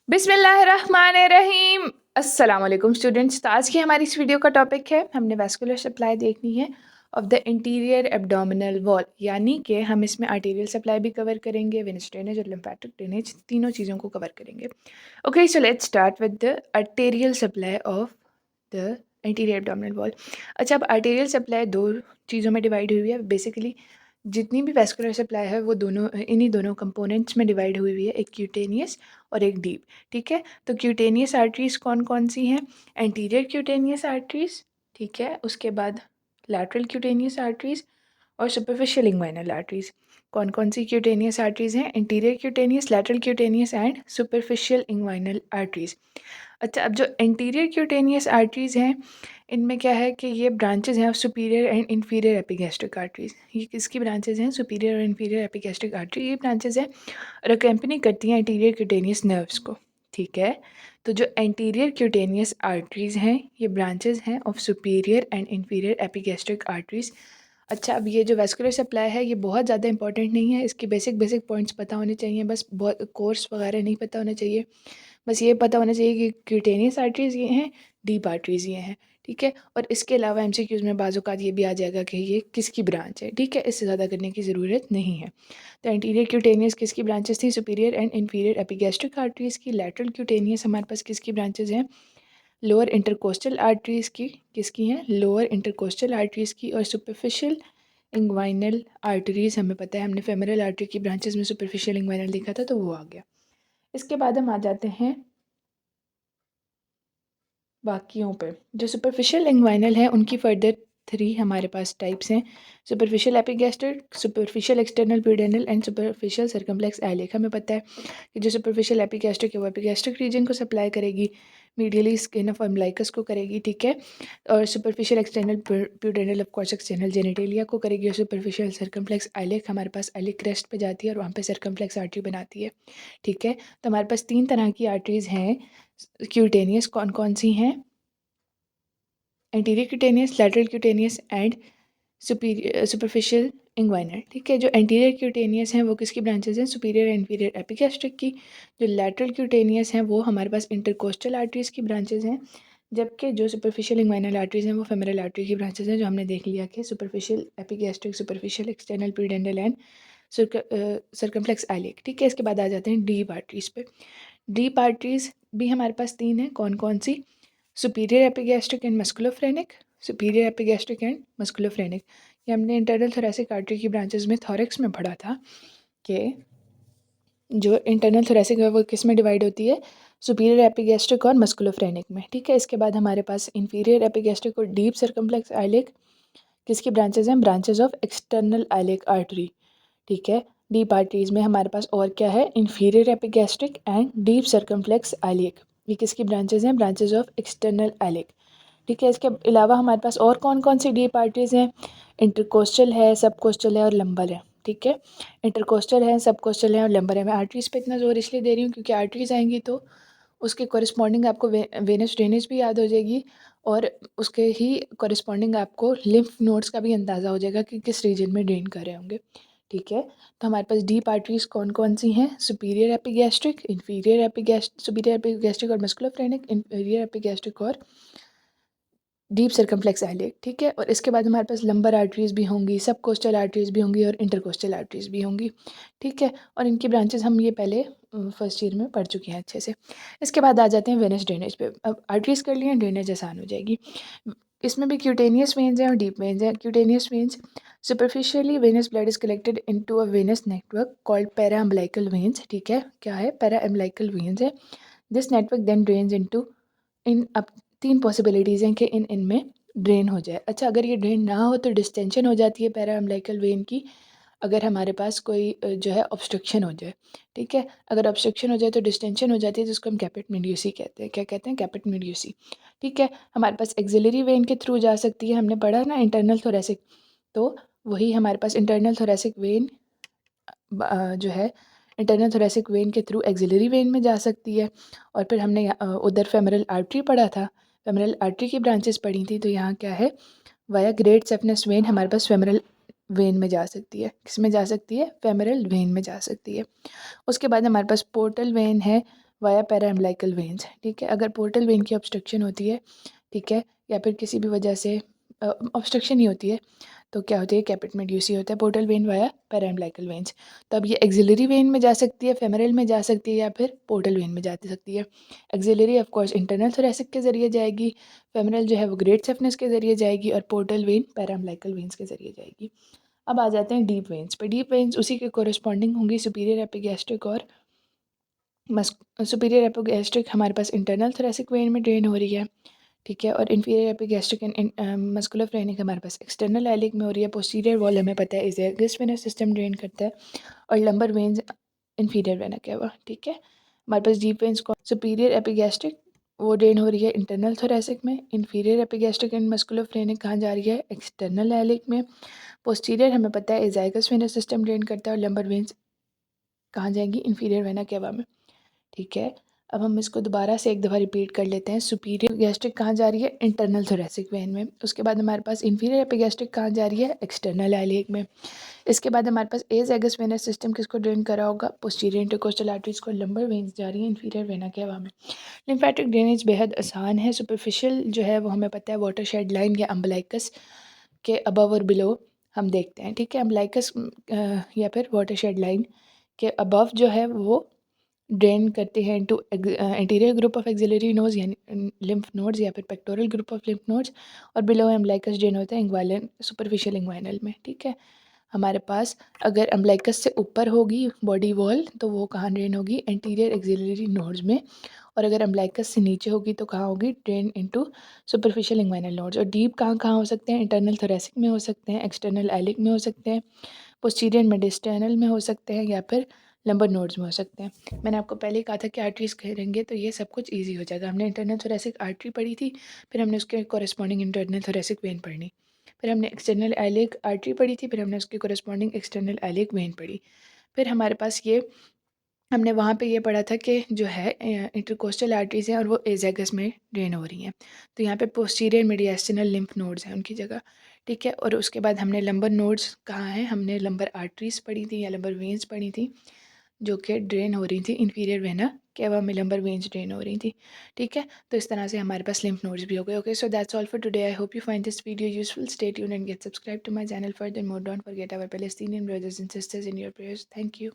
बिस्मिल्लाहिर्रहमानिर्रहीम। अस्सलाम वालेकुम स्टूडेंट्स। तो आज की हमारी इस वीडियो का टॉपिक है, हमने वैस्कुलर सप्लाई देखनी है of the interior abdominal wall, यानी कि हम इसमें आर्टीरियल सप्लाई भी कवर करेंगे, वेनस ड्रेनेज और लिम्फेटिक ड्रेनेज, तीनों चीज़ों को कवर करेंगे। Okay, so let's start with the arterial supply of the interior abdominal wall. अच्छा, अब आर्टेरियल सप्लाई दो चीज़ों में डिवाइड हुई है। बेसिकली जितनी भी वैस्कुलर सप्लाई है वो दोनों इन्हीं दोनों कंपोनेंट्स में डिवाइड हुई हुई है, एक क्यूटेनियस और एक डीप। ठीक है, तो क्यूटेनियस आर्टरीज़ कौन कौन सी हैं? एंटीरियर क्यूटेनियस आर्टरीज़, ठीक है, उसके बाद लैटरल क्यूटेनियस आर्टरीज़ और सुपरफिशियल इंग्वाइनल आर्टरीज़। कौन कौन सी क्यूटेनियस आर्टरीज़ हैं? Interior cutaneous, lateral cutaneous and superficial inguinal arteries. अच्छा, अब जो एंटीरियर क्यूटेनियस आर्टरीज़ हैं, इनमें क्या है कि ये ब्रांचेज़ हैं of superior and inferior epigastric arteries. ये किसकी ब्रांचेज़ हैं? सुपीरियर और इन्फीरियर एपिगैस्ट्रिक आर्टरी, ये ब्रांचेज़ हैं और अकम्पनी करती हैं एंटीरियर क्यूटेनियस नर्व्स को। ठीक है, तो जो एंटीरियर क्यूटेनियस आर्टरीज़ हैं, ये ब्रांचेज़ हैं of superior and inferior epigastric arteries. अच्छा, अब ये जो वैस्कुलर सप्लाई है, ये बहुत ज़्यादा इंपॉर्टेंट नहीं है, इसके बेसिक बेसिक पॉइंट्स पता होने चाहिए, बस बहुत कोर्स वगैरह नहीं पता होना चाहिए। बस ये पता होना चाहिए कि क्यूटेनियस आर्टरीज़ ये हैं, डीप आर्टरीज़ ये हैं। ठीक है, और इसके अलावा एमसीक्यूज़ में बाज़ औक़ात ये भी आ जाएगा कि ये किसकी ब्रांच है। ठीक है, इससे ज़्यादा करने की ज़रूरत नहीं है। तो एंटीरियर क्यूटेनियस किसकी ब्रांचेस थी? Superior and inferior epigastric arteries की। लैटरल क्यूटेनियस हमारे पास किसकी ब्रांचेस हैं? लोअर इंटरकोस्टल आर्टरीज़ की। किसकी हैं? लोअर इंटरकोस्टल आर्टरीज़ की। और सुपरफिशियल इंग्वाइनल आर्टरीज़ हमें पता है, हमने फेमरल आर्टरी की ब्रांचेस में सुपरफिशियल इंग्वाइनल देखा था, तो वो आ गया। इसके बाद हम आ जाते हैं बाकियों पे। जो सुपरफिशियल इंग्वाइनल है, उनकी फर्दर 3 हमारे पास टाइप्स हैं। Superficial epigastric, superficial external pudendal and superficial circumflex iliac. हमें पता है कि जो सुपरफिशियल एपिगैस्ट्रिक है वो एपिगैस्ट्रिक रीजन को सप्लाई करेगी, मीडियली स्किन ऑफ अम्बिलिकस को करेगी। ठीक है, और superficial external pudendal of course external genitalia को करेगी। और सुपरफिशियल सर्कम्प्लेक्स आइलेक हमारे पास आइलेक क्रेस्ट पे जाती है और वहाँ पे सर्कम्प्लेक्स आर्टरी बनाती है। ठीक है, तो हमारे पास 3 तरह की आर्टरीज़ हैं क्यूटेनियस। कौन कौन सी हैं? Anterior cutaneous, lateral cutaneous and superficial inguinal. ठीक है, जो एंटीरियर क्यूटेनियस हैं वो किसकी ब्रांचेस हैं? सुपीरियर एंड इन्फीरियर एपिगैस्ट्रिक की। जो लैटरल क्यूटेनियस हैं वो हमारे पास इंटरकोस्टल आर्टरीज़ की ब्रांचेस हैं, जबकि जो सुपरफिशियल इंग्वाइनल आर्टरीज़ हैं वो फेमरल आर्टरी की ब्रांचेस हैं, जो हमने देख लिया कि superficial epigastric, superficial external pudendal and circumflex iliac. ठीक है, इसके बाद आ जाते हैं डीप आर्टरीज़ पे। डीप आर्टरीज़ भी हमारे पास 3 हैं। कौन कौन सी? Superior epigastric and musculophrenic, superior epigastric and musculophrenic. ये हमने इंटरनल थोरेसिक आर्टरी की ब्रांचेस में थॉरेक्स में पढ़ा था कि जो इंटरनल थोरेसिक है वो किस में डिवाइड होती है? सुपीरियर एपिगैस्ट्रिक और मस्कुलोफ्रेनिक में। ठीक है, इसके बाद हमारे पास इंफीरियर एपिगैस्ट्रिक और डीप सर्कम्प्लेक्स आइलेक किसकी ब्रांचेस हैं? Branches of external iliac artery. ठीक है, डीप आर्टरीज में हमारे पास और क्या है? Inferior epigastric and deep circumflex iliac. ये किसकी ब्रांचेस हैं? Branches of external iliac. ठीक है, इसके अलावा हमारे पास और कौन कौन सी डीप आर्टरीज हैं? इंटरकोस्टल है, सबकोस्टल है और लंबर है। ठीक है, इंटरकोस्टल है, सबकोस्टल है और लंबर है। मैं आर्टरीज पे इतना जोर इसलिए दे रही हूँ क्योंकि आर्टरीज आएंगी तो उसके कॉरस्पॉन्डिंग आपको वेनस ड्रेनेज भी याद हो जाएगी और उसके ही कॉरस्पॉन्डिंग आपको लिम्फ नोड्स का भी अंदाज़ा हो जाएगा कि किस रीजन में ड्रेन कर रहे होंगे। ठीक है, तो हमारे पास डीप आर्टरीज कौन कौन सी हैं? Superior epigastric, inferior epigastric, superior epigastric और मस्कुलोफ्रेनिक, इन्फीरियर एपिगैस्ट्रिक और डीप सर्कम्प्लेक्स आइलेक। ठीक है, और इसके बाद हमारे पास लंबर आर्टरीज भी होंगी, सब कोस्टल आर्टरीज भी होंगी और इंटरकोस्टल आर्टरीज भी होंगी। ठीक है, और इनकी ब्रांचेस हम ये पहले फर्स्ट ईयर में पढ़ चुके हैं अच्छे से। इसके बाद आ जाते हैं वेनस ड्रेनेज पे। अब आर्टरीज कर लिए, ड्रेनेज आसान हो जाएगी। इसमें भी क्यूटेनियस वेन्स हैं और डीप वेन्स हैं। Cutaneous veins, superficially venous blood is collected into a venous network called para umbilical veins. ठीक है, क्या है? पैरा अम्बिलिकल वेन्स है। This network then drains into इन अब 3 पॉसिबिलिटीज़ हैं कि इनमें ड्रेन हो जाए। अच्छा, अगर ये ड्रेन ना हो तो डिस्टेंशन हो जाती है पैरा अम्बिलिकल वेन की, अगर हमारे पास कोई जो है ऑब्स्ट्रक्शन हो जाए। ठीक है, अगर ऑब्स्ट्रक्शन हो जाए तो डिस्टेंशन हो जाती है, जिसको हम कैपिट मीडियोसी कहते हैं। क्या कहते हैं? कैपिट मीडियोसी। ठीक है, हमारे पास एक्सिलरी वेन के थ्रू जा सकती है, हमने पढ़ा ना इंटरनल थोरेसिक, तो वही हमारे पास इंटरनल थोरेसिक वेन जो है इंटरनल थोरेसिक वेन के थ्रू एक्सिलरी वेन में जा सकती है। और फिर हमने उधर फेमरल आर्टरी पढ़ा था, फेमरल आर्टरी की ब्रांचेस पढ़ी थी, तो यहाँ क्या है? वाया ग्रेट सेफनेस वेन हमारे पास फेमरल वेन में जा सकती है। किस में जा सकती है? फेमरल वेन में जा सकती है। उसके बाद हमारे पास पोर्टल वेन है, वाया पैराम्बलाइकल वेन्स, ठीक है। अगर पोर्टल वेन की ऑब्स्ट्रक्शन होती है, ठीक है, या फिर किसी भी वजह से ऑब्स्ट्रक्शन ही होती है, तो क्या होती है, कैपिट मेड्यूसी होता है, पोर्टल वेन वाया पैराम्बलाइकल वेन्स। तो अब ये एक्सिलरी वेन में जा सकती है, फेमरल में जा सकती है, या फिर पोर्टल वेन में जा सकती है। Axillary of course internal thoracic के ज़रिए जाएगी, फेमरल जो है वो ग्रेट सेफनेस के ज़रिए जाएगी, और पोर्टल वेन पैराम्बलाइकल वेन्स के ज़रिए जाएगी। अब आ जाते हैं डीप वेन्स पे। डीप वेन्स उसी के कोरस्पॉन्डिंग होंगी सुपीरियर एपिगैस्ट्रिक और सुपीरियर एपिगैस्ट्रिक हमारे पास इंटरनल थोरेसिक वेन में ड्रेन हो रही है, ठीक है, और इन्फीरियर एपिगैस्ट्रिक एंड मस्कुलोफ्रेनिक हमारे पास एक्सटर्नल एलिक में हो रही है। पोस्टीरियर वॉल हमें पता है इज़ेगस वेनस सिस्टम ड्रेन करता है, और lumbar veins inferior vena cava, ठीक है। हमारे पास डीप वेन्स को सुपीरियर एपिगैस्ट्रिक वो ड्रेन हो रही है इंटरनल थोरेसिक में, इन्फीरियर एपिगैस्ट्रिक एंड मस्कुलोफ्रेनिक कहाँ जा रही है, एक्सटर्नल एलिक में। पोस्टीरियर हमें पता है इज़ाइगस वेनस सिस्टम ड्रेन करता है, और लंबर वेन्स कहाँ जाएंगी, इन्फीरियर वेना केवा में, ठीक है। अब हम इसको दोबारा से एक दफ़ा रिपीट कर लेते हैं। सुपीरियर गैस्ट्रिक कहाँ जा रही है, इंटरनल थोरेसिक वेन में। उसके बाद हमारे पास इन्फीरियर एपिगैस्ट्रिक कहाँ जा रही है, एक्सटर्नल एलिक में। इसके बाद हमारे पास एज़ेगस वेनस सिस्टम किसको ड्रेन करा होगा, पोस्टीरियर इंटरकोस्टल आर्टरीज को, लंबर वेन्स जा रही है इन्फीरियर वेना केवा में। लिम्फेटिक ड्रेनेज बेहद आसान है। सुपरफिशियल जो है वो हमें पता है वाटर शेड लाइन या अम्बलाइकस के अबव और बिलो हम देखते हैं, ठीक है। अम्बलाइकस या फिर वाटर शेड लाइन के अबव जो है वो ड्रेन करते हैं into anterior group of axillary nodes यानी लिम्फ नोड्स, या फिर pectoral group of lymph nodes, और बिलो अम्बलाइकस ड्रेन होता है इंग्वाइनल सुपरफिशियल इंग्वाइनल में, ठीक है। हमारे पास अगर अम्बलाइकस से ऊपर होगी बॉडी वॉल तो वो कहाँ ड्रेन होगी, एंटीरियर एक्सिलरी नोड्स में, और अगर अम्बलाइकस से नीचे होगी तो कहाँ होगी, drain into superficial inguinal nodes. और डीप कहाँ कहाँ हो सकते हैं, इंटरनल थोरेसिक में हो सकते हैं, एक्सटर्नल एलिक में हो सकते हैं, पोस्टीरियर मेडिस्टर्नल में हो सकते हैं, या फिर लंबर नोड्स में हो सकते हैं। मैंने आपको पहले ही कहा था कि आर्टरीज करेंगे तो ये सब कुछ ईजी हो जाएगा। हमने इंटरनल थोरेसिक आर्टरी पढ़ी थी, फिर हमने उसके कॉरेस्पॉन्डिंग इंटरनल थोरेसिक वेन पढ़ी, फिर हमने एक्सटर्नल एलिक आर्टरी पढ़ी थी, फिर हमने उसकी कॉरेस्पॉन्डिंग एक्सटर्नल एलिक वेन पढ़ी। फिर हमारे पास ये हमने वहाँ पे ये पढ़ा था कि जो है इंटरकोस्टल आर्टरीज हैं और वो एजेगस में ड्रेन हो रही हैं, तो यहाँ पे पोस्टीरियर मीडियास्टिनल लिम्फ नोड्स हैं उनकी जगह, ठीक है। और उसके बाद हमने लंबर नोड्स कहाँ हैं, हमने लंबर आर्टरीज पढ़ी थी या लंबर वेन्स पढ़ी थी, जो कि ड्रेन हो रही थी इन्फीरियर वेना केवा में, लंबर वेन्स ड्रेन हो रही थी, ठीक है। तो इस तरह से हमारे पास लिम्फ नोड्स भी हो गए। Okay, so that's all for today. I hope you find this video useful. Stay tuned and get subscribe to my channel for then more. Don't forget our Palestinian brothers and sisters in your prayers. Thank you.